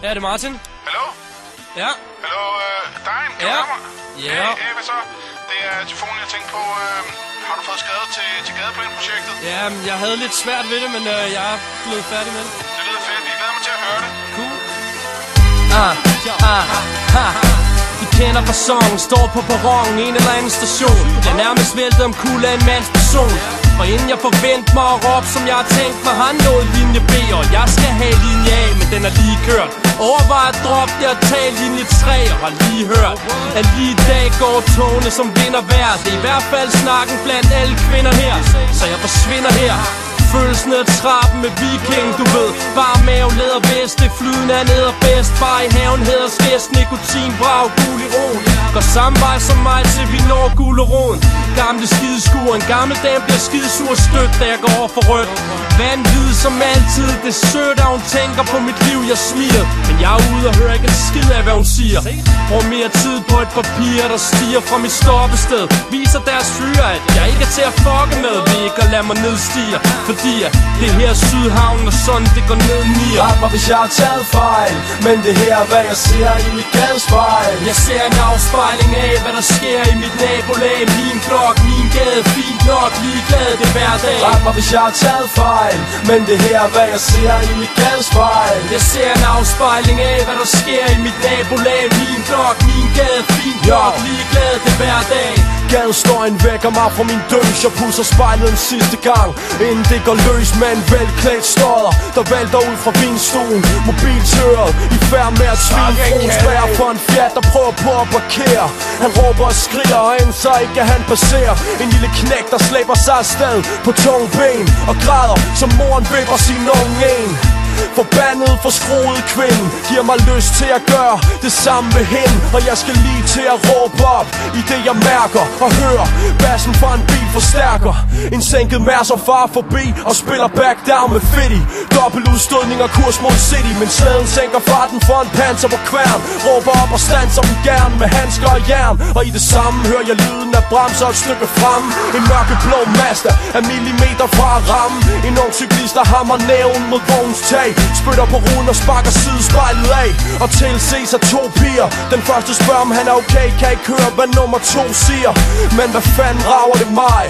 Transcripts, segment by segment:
Ja, det er Martin. Hallo? Ja. Hallo, Dejen, kan du høre mig? Ja. Hey, hvad så? Det er telefonen, jeg tænkte på. Har du fået skrevet til Gadeplan-projektet? Ja, jeg havde lidt svært ved det, men jeg er blevet færdig med det. Det lyder fedt. Jeg glæder mig til at høre det. Cool. I kender fasongen, står på perronen, en eller anden station. Jeg nærmest væltet om kul af en mands person. Og inden jeg forventer mig at råbe, som jeg har tænkt mig, har nået linje B. Og jeg skal have linje A, men den er lige kørt. Overvej at droppe det og tage linje 3. Og har lige hørt, at lige i dag går togene som vinder hver. Det er i hvert fald snakken blandt alle kvinder her. Så jeg forsvinder her. Følelsen af trappen med viking, du ved. Bare mave, læder vest, det flyden er ned og bedst. Bare i haven hedder skæst, nikotin, brag, gul i roen. Går samme vej som mig, til vi når gul og roen. Gamle skideskuer, en gammel dame bliver skidesur stødt, da jeg går over for rødt. Vanvid som altid, det er sødt, at hun tænker på mit liv, jeg smiger. Men jeg er ude og hører ikke en skid af, hvad hun siger. Brug mere tid på et papir, der stiger fra mit stoppested. Viser deres fyre, at jeg ikke er til at fucke med, ved ikke at lade mig nedstige. Fordi det er her Sydhavn, og sådan det går ned nier. Ret mig hvis jeg har taget fejl, men det her er hvad jeg ser i mit gadespejl. Jeg ser en afspejling af hvad der sker i mit nabolag. Min blok, min gade, fint nok, ligeglad det hver dag. Ret mig hvis jeg har taget fejl, men det her er hvad jeg ser i mit gadespejl. Jeg ser en afspejling af hvad der sker i mit nabolag. Min blok, min gade, fint nok, ligeglad det hver dag. Gadestøjen vækker mig fra min døs. Jeg pusser spejlet en sidste gang, inden det går løs med en velklædt stodder, der vælter ud fra vinstuen. Mobiltøret i færd med at svine frosbær for en fjat, der prøver på at parkere. Han råber og skriger, og end så ikke kan han passere. En lille knæk, der slæber sig afsted på tunge ben og græder, som moren vipper sin unge en. Forbandet for skruet kvinde giver mig lyst til at gøre det samme med hende. Og jeg skal lige til at råbe op i det jeg mærker og hører bassen fra en bil forstærker. En sænket mærser far forbi og spiller back down med Fitty. Dobbelt udstødning og kurs mod City, men slæden sænker farten for en panser på kværn. Råber op og standser dem gerne med handsker og jern. Og i det samme hører jeg lyden af bremser et stykke frem. En mørkeblå Mazda er millimeter fra at ramme. En ung cyklist der hammer næven mod vognens tag, spytter på ruden og sparker sidespejlet af. Og tilses af to piger. Den første spørger om han er okay, kan ikke høre hvad nummer 2 siger. Men hvad fanden rager det mig?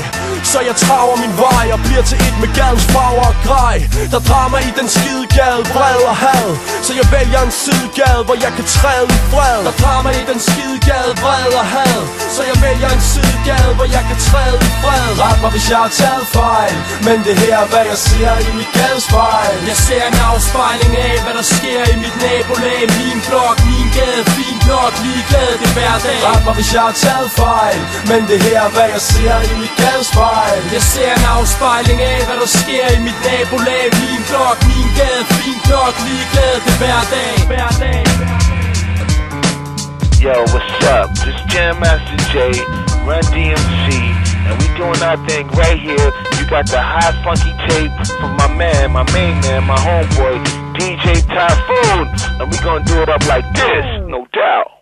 Så jeg traver min vej og bliver til et med gadens farver og grej. Der drama i den skidegade, vred og had. Så jeg vælger en sidegade, hvor jeg kan træde i fred. Der drama i den skidegade, vred og had. Så jeg vælger en sidegade, hvor jeg kan træde i fred. Ret mig hvis jeg har taget fejl, men det her er hvad jeg ser i mit gadespejl. Jeg ser en afspejling af hvad der sker i mit nabolag. Min blok, min gade, fint nok, ligeglad det hver dag. Ret mig hvis jeg har taget fejl, men det her er hvad jeg ser i mit gadespejl. Jeg ser en afspejling af hvad der sker i mit nabolag. Min blok, min gade, fint nok, ligeglad det hver dag. Yo, what's up? This Jam Master J, Run DMC, and we doing our thing right here. You got the hot funky tape from my man, my main man, my homeboy, DJ Typhoon, and we gonna do it up like this, no doubt.